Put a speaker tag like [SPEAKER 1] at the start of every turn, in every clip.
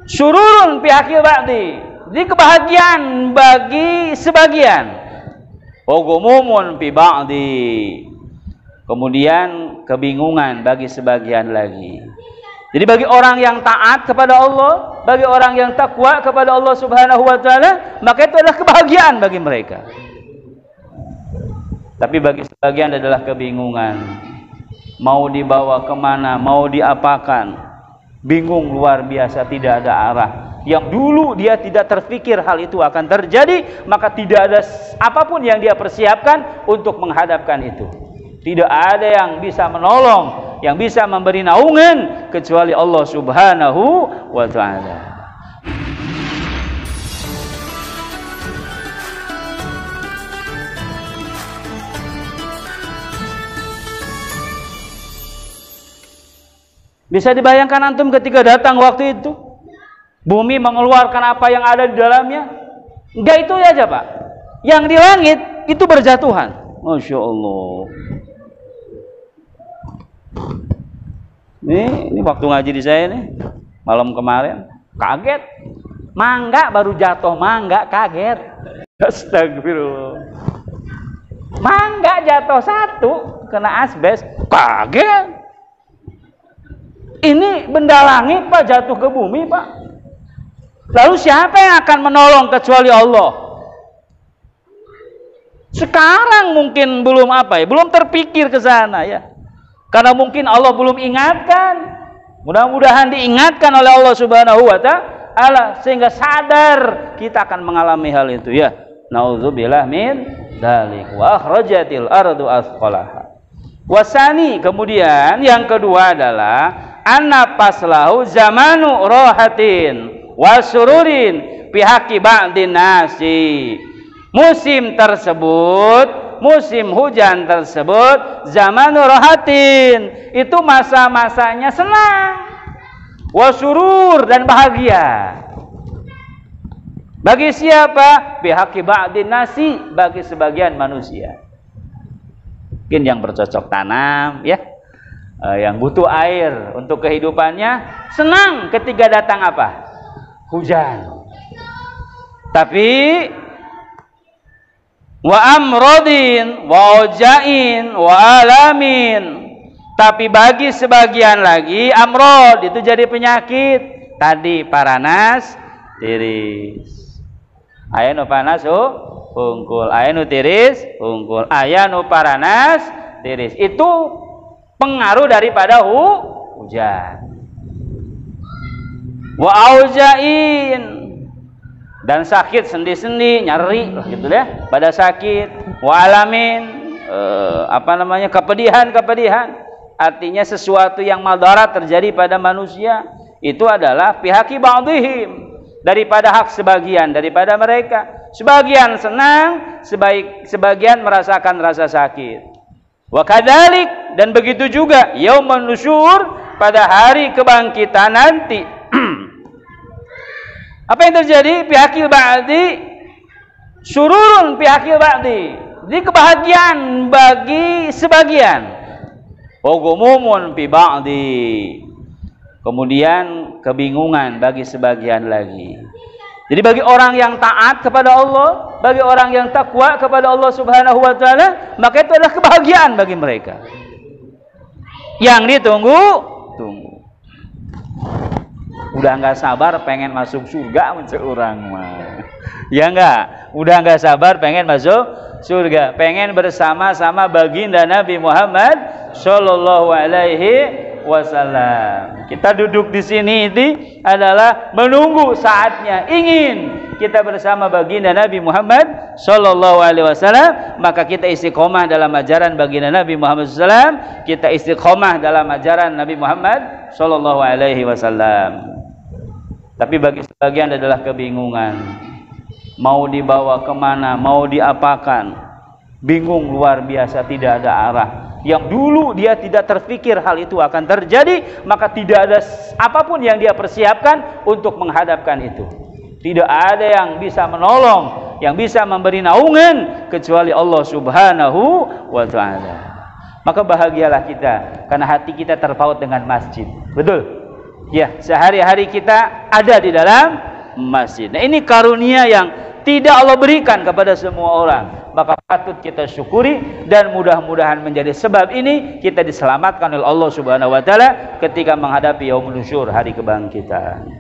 [SPEAKER 1] Sururun fi haqqil ba'di. Jadi kebahagiaan bagi sebagian. Ghumumun fi ba'di. Kemudian kebingungan bagi sebagian lagi. Jadi bagi orang yang taat kepada Allah, bagi orang yang takwa kepada Allah Subhanahu wa taala, maka itu adalah kebahagiaan bagi mereka. Tapi bagi sebagian adalah kebingungan. Mau dibawa kemana, mau diapakan. Bingung luar biasa, tidak ada arah. Yang dulu dia tidak terfikir hal itu akan terjadi, maka tidak ada apapun yang dia persiapkan untuk menghadapkan itu. Tidak ada yang bisa menolong, yang bisa memberi naungan kecuali Allah Subhanahu wa taala. Bisa dibayangkan antum ketika datang waktu itu, bumi mengeluarkan apa yang ada di dalamnya? Enggak itu aja, Pak. Yang di langit itu berjatuhan. Masya Allah. Ini waktu ngaji di saya nih, malam kemarin, kaget. Mangga baru jatuh, mangga kaget. Astagfirullah. Mangga jatuh satu, kena asbes, kaget. Ini benda langit, Pak, jatuh ke bumi, Pak. Lalu siapa yang akan menolong kecuali Allah? Sekarang mungkin belum belum terpikir ke sana ya. Karena mungkin Allah belum ingatkan. Mudah-mudahan diingatkan oleh Allah Subhanahu wa taala sehingga sadar kita akan mengalami hal itu ya. Nauzubillah min dzalik. Wa akhrajatil ardu athqalaha. Wasani, kemudian yang kedua adalah anna paslahu zamanu rohatin wasururin pihaki ba'din nasi. Musim tersebut, musim hujan tersebut, zamanu rohatin, itu masa-masanya senang, wasurur, dan bahagia. Bagi siapa? Pihaki ba'din nasi, bagi sebagian manusia. Mungkin yang bercocok tanam ya, yang butuh air untuk kehidupannya, senang ketika datang apa? Hujan. Tapi wa amrodin wa ojain wa alamin, tapi bagi sebagian lagi amrod itu jadi penyakit. Tadi paranas tiris, ayanu panas hungkul, ayanu tiris hungkul, ayanu paranas tiris. Itu pengaruh daripada hujan. Wa aujain, dan sakit sendi-sendi, nyeri gitu ya, pada sakit. Wa alamin, kepedihan, artinya sesuatu yang madarat terjadi pada manusia. Itu adalah pihaki ba'dihim, daripada hak sebagian daripada mereka. Sebagian senang, sebagian merasakan rasa sakit. Wa kadzalik, dan begitu juga yaumun nusyur, pada hari kebangkitan nanti. Apa yang terjadi? Pihakil ba'di, sururun pihakil ba'di. Jadi kebahagiaan bagi sebagian. Ghumumun fi ba'di. Kemudian kebingungan bagi sebagian lagi. Jadi bagi orang yang taat kepada Allah, bagi orang yang takwa kepada Allah Subhanahu wa taala, maka itu adalah kebahagiaan bagi mereka. Yang ditunggu, tunggu. Udah nggak sabar pengen masuk surga orang mah. Ya enggak? Udah nggak sabar pengen masuk surga, pengen bersama-sama baginda Nabi Muhammad sallallahu alaihi wasallam. Kita duduk di sini ini adalah menunggu saatnya, ingin kita bersama baginda Nabi Muhammad sallallahu alaihi wasallam, maka kita istiqomah dalam ajaran baginda Nabi Muhammad sallallahu, kita istiqomah dalam ajaran Nabi Muhammad sallallahu alaihi wasallam. Tapi bagi sebagian adalah kebingungan. Mau dibawa kemana, mau diapakan. Bingung luar biasa, tidak ada arah. Yang dulu dia tidak terfikir hal itu akan terjadi, maka tidak ada apapun yang dia persiapkan untuk menghadapkan itu. Tidak ada yang bisa menolong, yang bisa memberi naungan kecuali Allah Subhanahu wa taala. Maka bahagialah kita karena hati kita terpaut dengan masjid. Betul? Ya, sehari-hari kita ada di dalam masjid. Nah, ini karunia yang tidak Allah berikan kepada semua orang. Maka patut kita syukuri dan mudah-mudahan menjadi sebab ini kita diselamatkan oleh Allah Subhanahu wa taala ketika menghadapi yaumul nusyur, hari kebangkitan.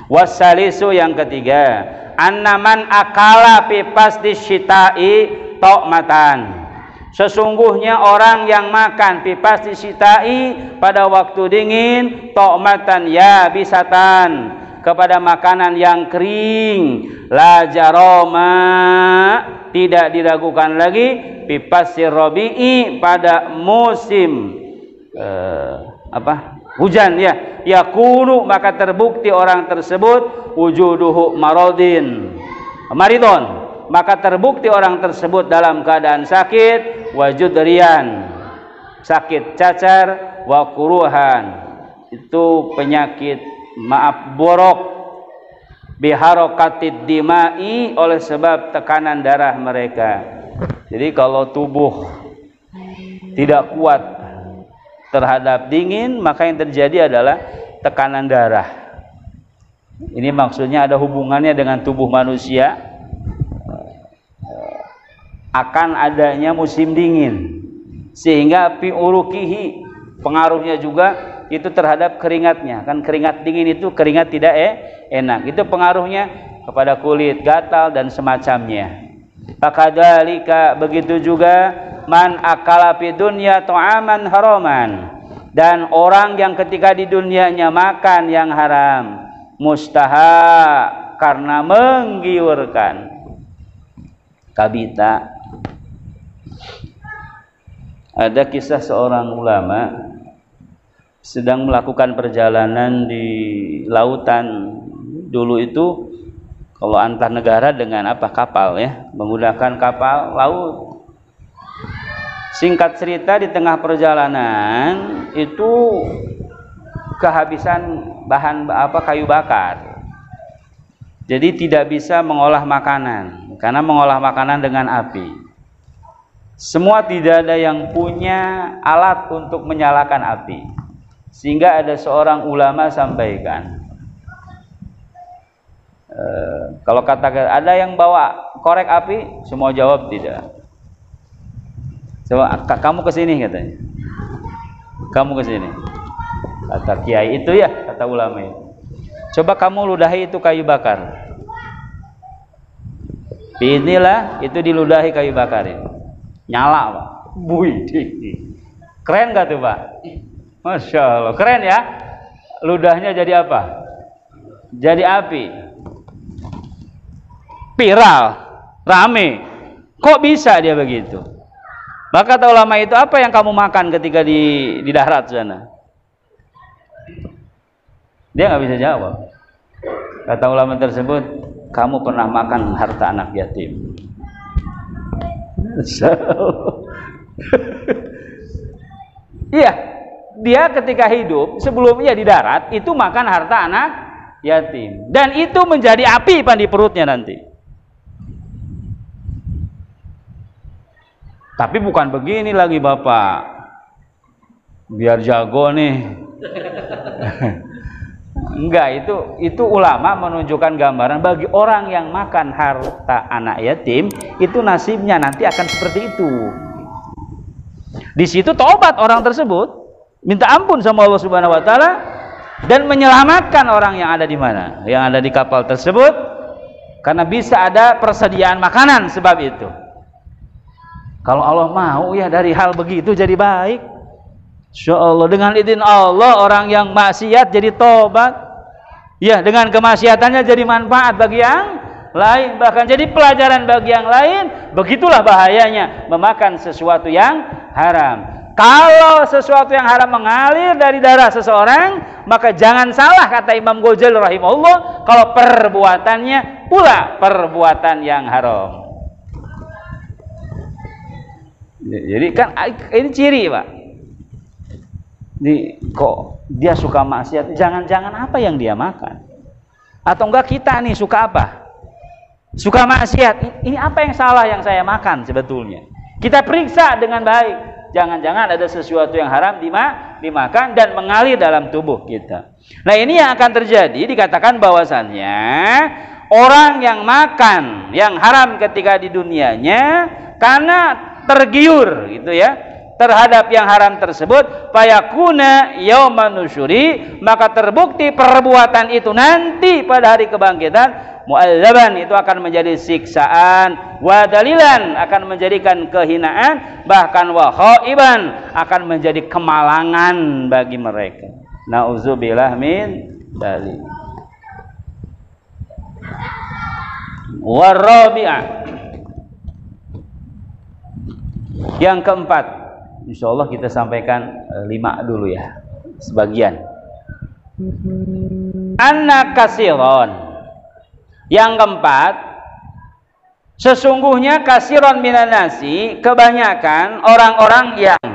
[SPEAKER 1] Wasalisu, yang ketiga, annaman akala fi pasdi syita'i ta'matan. Sesungguhnya orang yang makan fi pasdi syita'i pada waktu dingin, ta'matan ya bisatan, kepada makanan yang kering, la jaroma, tidak diragukan lagi, pipasir rabi'i, pada musim hujan ya, yakunu, maka terbukti orang tersebut wujuduhu maridon, maka terbukti orang tersebut dalam keadaan sakit, wajudrian, sakit cacar, wa kuruhan, itu penyakit borok, biharokatid dimai, oleh sebab tekanan darah mereka. Jadi kalau tubuh tidak kuat terhadap dingin, maka yang terjadi adalah tekanan darah. Ini maksudnya ada hubungannya dengan tubuh manusia akan adanya musim dingin, sehingga fi urukihi, pengaruhnya juga itu terhadap keringatnya. Kan keringat dingin itu keringat tidak enak, itu pengaruhnya kepada kulit, gatal dan semacamnya. Fakadzalika, begitu juga man akala fi dunya ta'aman haraman, dan orang yang ketika di dunianya makan yang haram, mustaha, karena menggiurkan, kabita. Ada kisah seorang ulama sedang melakukan perjalanan di lautan. Dulu itu kalau antar negara dengan kapal ya, menggunakan kapal laut. Singkat cerita, di tengah perjalanan itu kehabisan bahan kayu bakar. Jadi tidak bisa mengolah makanan, karena mengolah makanan dengan api. Semua tidak ada yang punya alat untuk menyalakan api. Sehingga ada seorang ulama sampaikan, kalau katakan ada yang bawa korek api, semua jawab tidak. Coba kamu ke sini, katanya. Kamu ke sini. Kata kiai itu ya, kata ulama itu. Coba kamu ludahi itu kayu bakar. Inilah itu diludahi kayu bakar itu. Nyala, Pak. Wih, keren gak tuh, Pak? Masya Allah, keren ya. Ludahnya jadi apa? Jadi api. Viral, rame. Kok bisa dia begitu? Maka kata ulama itu, apa yang kamu makan ketika di darat sana? Dia nggak bisa jawab. Kata ulama tersebut, kamu pernah makan harta anak yatim. Iya, dia ketika hidup sebelumnya di darat itu makan harta anak yatim, dan itu menjadi api di perutnya nanti. Tapi bukan begini lagi Bapak, biar jago nih. Enggak, itu ulama menunjukkan gambaran bagi orang yang makan harta anak yatim, itu nasibnya nanti akan seperti itu. Di situ tobat orang tersebut, minta ampun sama Allah Subhanahu wa taala, dan menyelamatkan orang yang ada di mana? Yang ada di kapal tersebut, karena bisa ada persediaan makanan sebab itu. Kalau Allah mau ya dari hal begitu jadi baik. Insyaallah dengan izin Allah orang yang maksiat jadi tobat. Ya, dengan kemaksiatannya jadi manfaat bagi yang lain, bahkan jadi pelajaran bagi yang lain. Begitulah bahayanya memakan sesuatu yang haram. Kalau sesuatu yang haram mengalir dari darah seseorang, maka jangan salah kata Imam Ghazali rahimahullah, kalau perbuatannya pula perbuatan yang haram. Jadi kan ini ciri, Pak. Kok dia suka maksiat? Jangan-jangan apa yang dia makan? Atau enggak kita nih suka apa? Suka maksiat. Ini apa yang salah yang saya makan sebetulnya? Kita periksa dengan baik. Jangan-jangan ada sesuatu yang haram dimakan dan mengalir dalam tubuh kita. Nah, ini yang akan terjadi, dikatakan bahwasannya orang yang makan yang haram ketika di dunianya karena tergiur gitu ya terhadap yang haram tersebut, fayakuna yauman nusyuri, maka terbukti perbuatan itu nanti pada hari kebangkitan mu'adzaban, itu akan menjadi siksaan, wa dalilan, akan menjadikan kehinaan, bahkan wa khaiban, akan menjadi kemalangan bagi mereka. Nauzubillah min dzalik. Warabi'ah, yang keempat, insyaallah kita sampaikan 5 dulu ya, sebagian. Anna kasiron, yang keempat, sesungguhnya kasiron minan nasi, kebanyakan orang-orang yang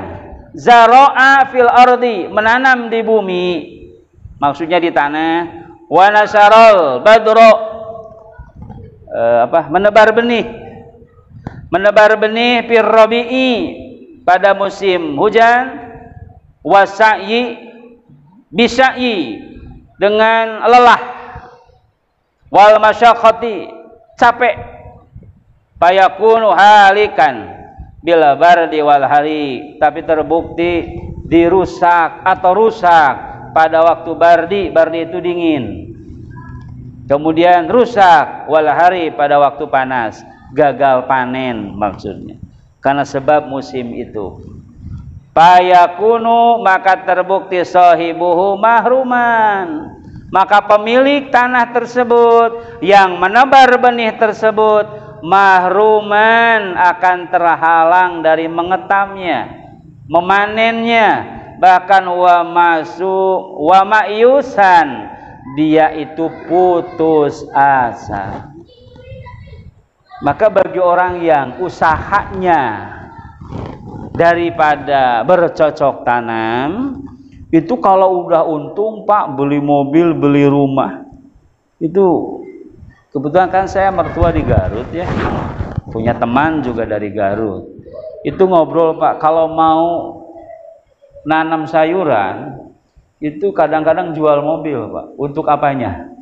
[SPEAKER 1] zaro'a fil ardi, menanam di bumi, maksudnya di tanah, wa nasarol badro, menebar benih fir rabi'i, pada musim hujan, wasai bisai, dengan lelah, wal masyaqqati, capek, fayakunu halikan bila bardi wal hari, tapi terbukti dirusak atau rusak pada waktu bardi itu dingin, kemudian rusak wal hari pada waktu panas, gagal panen maksudnya karena sebab musim itu. Fayakunu, maka terbukti sahibuhu mahruman, maka pemilik tanah tersebut yang menebar benih tersebut mahruman, akan terhalang dari mengetamnya, memanennya, bahkan wa ma'yusan, dia itu putus asa. Maka bagi orang yang usahanya daripada bercocok tanam, itu kalau udah untung Pak, beli mobil, beli rumah. Itu kebetulan kan saya mertua di Garut ya, punya teman juga dari Garut. Itu ngobrol Pak, kalau mau nanam sayuran itu kadang-kadang jual mobil Pak. Untuk apanya?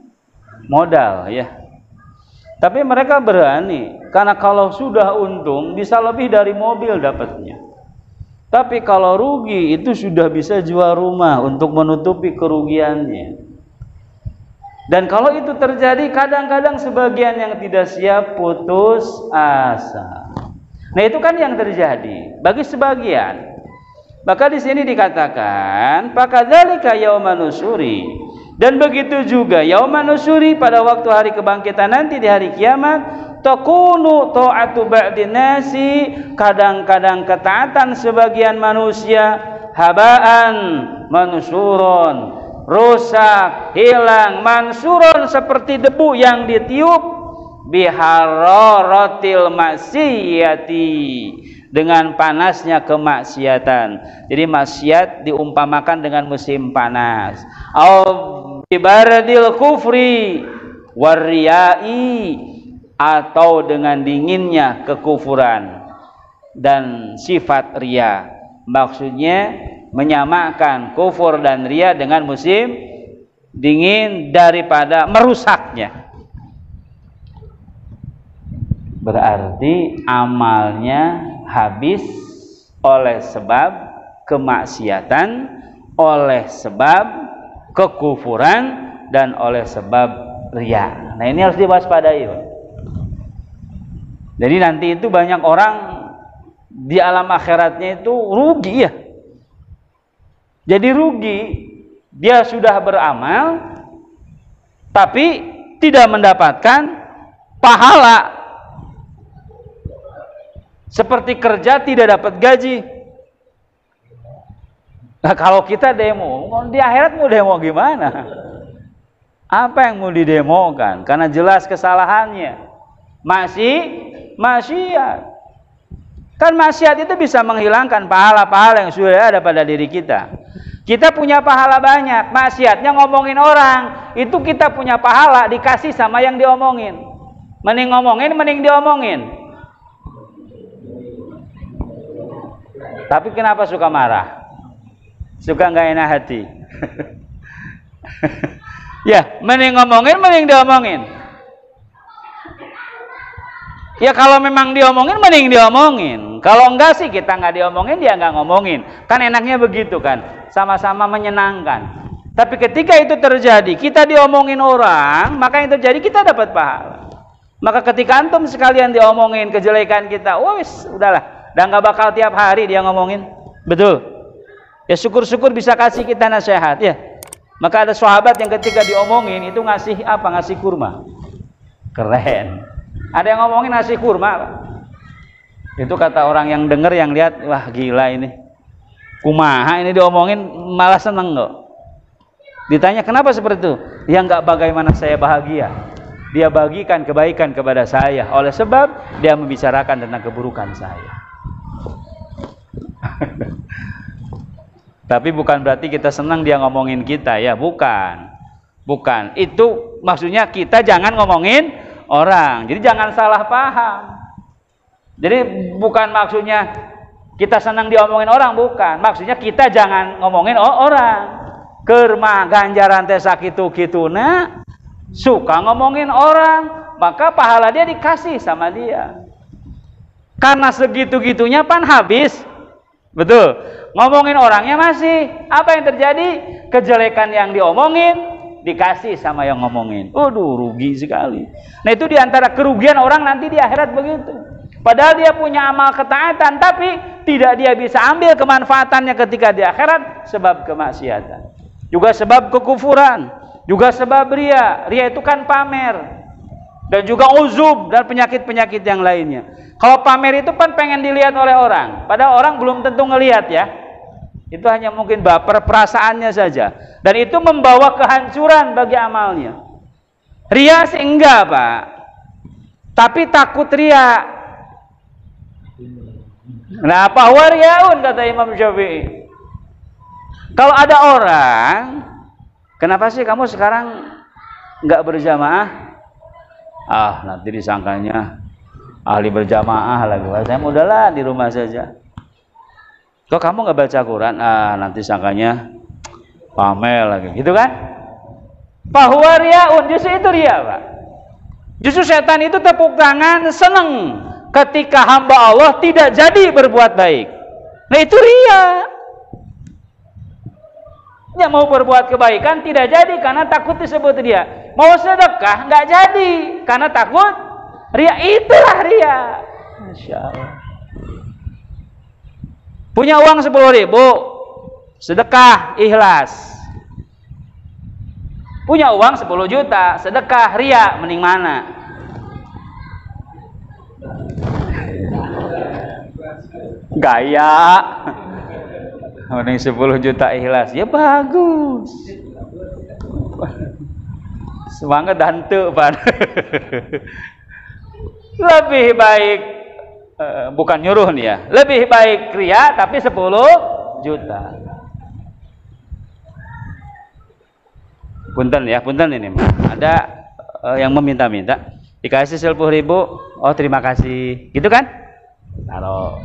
[SPEAKER 1] Modal ya. Tapi mereka berani, karena kalau sudah untung bisa lebih dari mobil dapatnya. Tapi kalau rugi itu sudah bisa jual rumah untuk menutupi kerugiannya. Dan kalau itu terjadi, kadang-kadang sebagian yang tidak siap putus asa. Nah, itu kan yang terjadi bagi sebagian. Maka di sini dikatakan, fakadzalika yauman nusyuri, dan begitu juga yauman nusyuri, pada waktu hari kebangkitan nanti di hari kiamat, takunu ta'atu ba'din nasi, kadang-kadang ketaatan sebagian manusia, habaan mansurun, rusak, hilang, mansurun, seperti debu yang ditiup, bihararatil maksiyati, dengan panasnya kemaksiatan. Jadi maksiat diumpamakan dengan musim panas. Au bibaradil kufri wariyai, atau dengan dinginnya kekufuran dan sifat ria. Maksudnya menyamakan kufur dan ria dengan musim dingin daripada merusaknya. Berarti amalnya habis oleh sebab kemaksiatan, oleh sebab kekufuran, dan oleh sebab riya. Nah, ini harus diwaspadai Pak. Jadi nanti itu banyak orang di alam akhiratnya itu rugi ya. Jadi rugi, dia sudah beramal tapi tidak mendapatkan pahala. Seperti kerja tidak dapat gaji. Nah, kalau kita demo, di akhirat mau demo gimana? Apa yang mau didemokan? Karena jelas kesalahannya. Maksiat. Kan maksiat itu bisa menghilangkan pahala-pahala yang sudah ada pada diri kita. Kita punya pahala banyak, maksiatnya ngomongin orang. Itu kita punya pahala dikasih sama yang diomongin. Mending ngomongin, mending diomongin. Tapi kenapa suka marah? Suka nggak enak hati? Ya, mending ngomongin, mending diomongin. Ya kalau memang diomongin, mending diomongin. Kalau enggak sih kita nggak diomongin, dia nggak ngomongin. Kan enaknya begitu kan, sama-sama menyenangkan. Tapi ketika itu terjadi, kita diomongin orang, maka yang terjadi kita dapat pahala. Maka ketika antum sekalian diomongin kejelekan kita, wis udahlah, dan nggak bakal tiap hari dia ngomongin, betul? Ya syukur-syukur bisa kasih kita nasihat, ya. Maka ada sahabat yang ketika diomongin itu ngasih apa? Ngasih kurma. Keren. Ada yang ngomongin ngasih kurma, Pak. Itu kata orang yang denger, yang lihat, wah gila ini. Kumaha ini diomongin malah seneng kok. Ditanya kenapa seperti itu? Ya nggak bagaimana saya bahagia. Dia bagikan kebaikan kepada saya. Oleh sebab dia membicarakan tentang keburukan saya. Tapi bukan berarti kita senang dia ngomongin kita, ya bukan. Bukan. Itu maksudnya kita jangan ngomongin orang. Jadi jangan salah paham. Jadi bukan maksudnya kita senang diomongin orang, bukan. Maksudnya kita jangan ngomongin orang. Keur mah ganjaran teh sakitu-kituna, suka ngomongin orang, maka pahala dia dikasih sama dia. Karena segitu-gitunya pan habis. Betul. Ngomongin orangnya masih. Apa yang terjadi? Kejelekan yang diomongin dikasih sama yang ngomongin. Waduh, rugi sekali. Nah, itu diantara kerugian orang nanti di akhirat begitu. Padahal dia punya amal ketaatan, tapi tidak dia bisa ambil kemanfaatannya ketika di akhirat sebab kemaksiatan. Juga sebab kekufuran, juga sebab ria. Ria itu kan pamer. Dan juga uzub dan penyakit-penyakit yang lainnya. Kalau pamer itu kan pengen dilihat oleh orang, padahal orang belum tentu ngelihat ya. Itu hanya mungkin baper perasaannya saja. Dan itu membawa kehancuran bagi amalnya. Ria sih enggak, Pak. Tapi takut ria. Nah, bahwa riaun kata Imam Syafi'i. Kalau ada orang, kenapa sih kamu sekarang enggak berjamaah? Ah, nanti disangkanya ahli berjamaah lagi. Saya udahlah di rumah saja. Kok kamu nggak baca Quran? Ah, nanti sangkanya pamer lagi, gitu kan? Bahwa riaun, justru itu ria, Pak. Justru setan itu tepuk tangan seneng ketika hamba Allah tidak jadi berbuat baik. Nah, itu ria. Dia mau berbuat kebaikan tidak jadi karena takut disebut ria. Mau sedekah nggak jadi karena takut ria. Itulah ria. Masya Allah. Punya uang 10.000, sedekah ikhlas. Punya uang 10 juta, sedekah ria, mending mana? Gaya. Mending 10 juta ikhlas. Ya bagus. Semangat dantu, Pak. Lebih baik, bukan nyuruh nih ya, lebih baik ria tapi 10 juta. Punten ya, punten ini. Ada yang meminta-minta dikasih 10.000. Oh, terima kasih. Gitu kan? Taruh.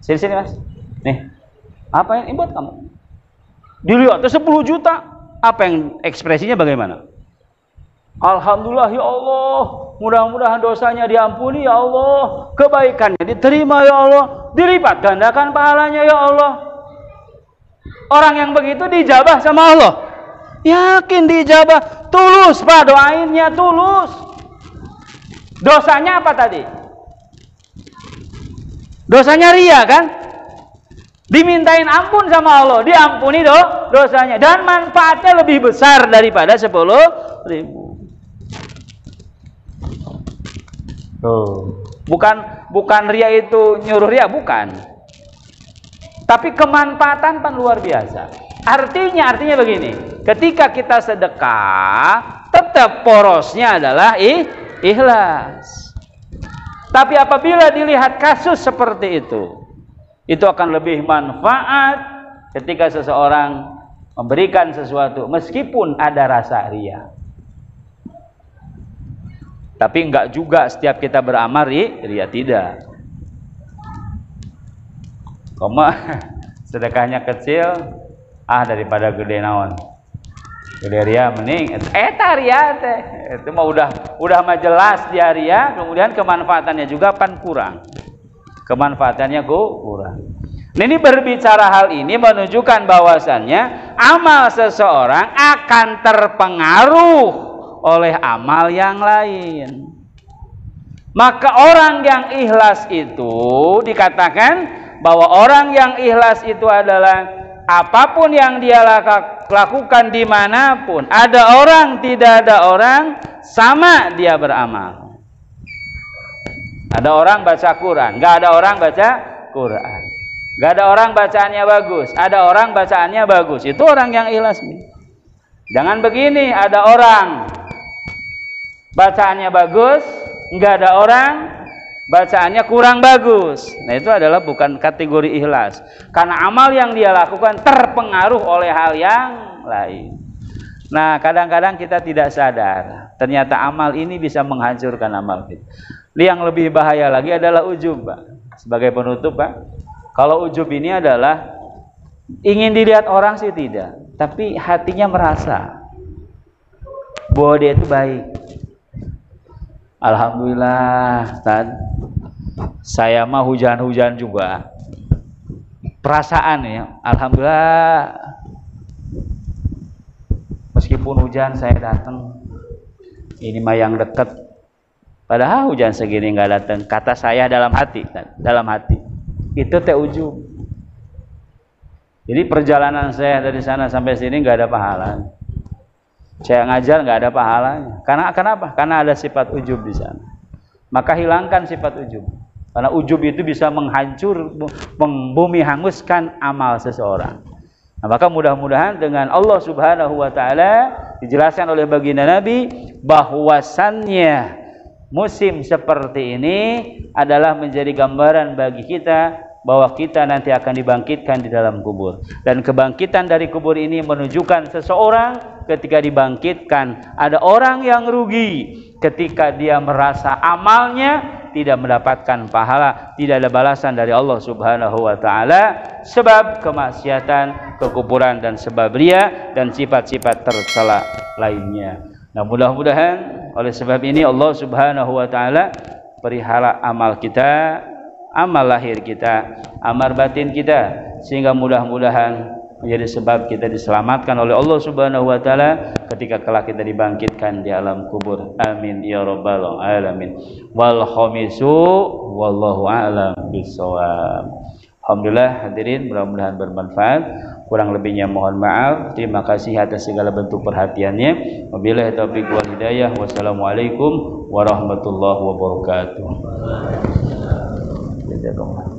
[SPEAKER 1] Sini Mas. Nih. Apa yang buat kamu? Dilihat 10 juta. Apa yang ekspresinya bagaimana? Alhamdulillah ya Allah, mudah-mudahan dosanya diampuni ya Allah, kebaikannya diterima ya Allah, dilipat gandakan pahalanya ya Allah. Orang yang begitu dijabah sama Allah. Yakin dijabah, tulus Pak, doainnya tulus. Dosanya apa tadi? Dosanya ria kan? Dimintain ampun sama Allah, diampuni dosanya, dan manfaatnya lebih besar daripada 10.000. Bukan ria itu nyuruh ria, bukan. Tapi kemanfaatan pan luar biasa. Artinya begini, ketika kita sedekah, tetap porosnya adalah ikhlas. Tapi apabila dilihat kasus seperti itu akan lebih manfaat ketika seseorang memberikan sesuatu meskipun ada rasa ria. Tapi enggak juga setiap kita beramal ria, tidak. Sedekahnya kecil, daripada gede naon. Jadi ria mending eta ria teh. Itu mah udah mah jelas dia ria, kemudian kemanfaatannya juga pan kurang. Kemanfaatannya kurang. Nah, ini berbicara hal ini menunjukkan bahwasannya amal seseorang akan terpengaruh oleh amal yang lain. Maka orang yang ikhlas itu dikatakan bahwa orang yang ikhlas itu adalah apapun yang dia lakukan dimanapun, ada orang tidak ada orang, sama dia beramal. Ada orang baca Quran, nggak ada orang baca Quran. Nggak ada orang bacaannya bagus, ada orang bacaannya bagus. Itu orang yang ikhlas. Jangan begini, ada orang bacaannya bagus, nggak ada orang bacaannya kurang bagus. Nah, itu adalah bukan kategori ikhlas. Karena amal yang dia lakukan terpengaruh oleh hal yang lain. Nah, kadang-kadang kita tidak sadar, ternyata amal ini bisa menghancurkan amal kita. Yang lebih bahaya lagi adalah ujub, Pak. Sebagai penutup, Pak, kalau ujub ini adalah ingin dilihat orang sih tidak, tapi hatinya merasa bahwa dia itu baik. Alhamdulillah, Ustaz, saya mah hujan-hujan juga. Perasaan ya, alhamdulillah. Meskipun hujan saya datang. Ini mah yang dekat. Padahal hujan segini nggak datang. Kata saya dalam hati, itu teh ujub. Jadi perjalanan saya dari sana sampai sini nggak ada pahala. Saya ngajar nggak ada pahalanya. Karena kenapa? Karena ada sifat ujub di sana. Maka hilangkan sifat ujub. Karena ujub itu bisa membumi hanguskan amal seseorang. Nah, maka mudah-mudahan dengan Allah Subhanahu wa taala dijelaskan oleh baginda Nabi bahwasannya musim seperti ini adalah menjadi gambaran bagi kita bahwa kita nanti akan dibangkitkan di dalam kubur. Dan kebangkitan dari kubur ini menunjukkan seseorang ketika dibangkitkan ada orang yang rugi ketika dia merasa amalnya tidak mendapatkan pahala, tidak ada balasan dari Allah Subhanahu wa taala sebab kemaksiatan, kekufuran dan sebab ria dan sifat-sifat tercela lainnya. Nah, mudah-mudahan oleh sebab ini Allah Subhanahu wa taala pelihara amal kita, amal lahir kita, amal batin kita, sehingga mudah-mudahan menjadi sebab kita diselamatkan oleh Allah Subhanahu wa taala ketika kelak kita dibangkitkan di alam kubur. Amin ya rabbal alamin. Wal khamisu wallahu a'lam bissawab. Alhamdulillah hadirin, mudah-mudahan bermanfaat. Kurang lebihnya mohon maaf. Terima kasih atas segala bentuk perhatiannya. Wabillahi taufiq wal hidayah. Wassalamualaikum warahmatullahi wabarakatuh. Jazakumullah.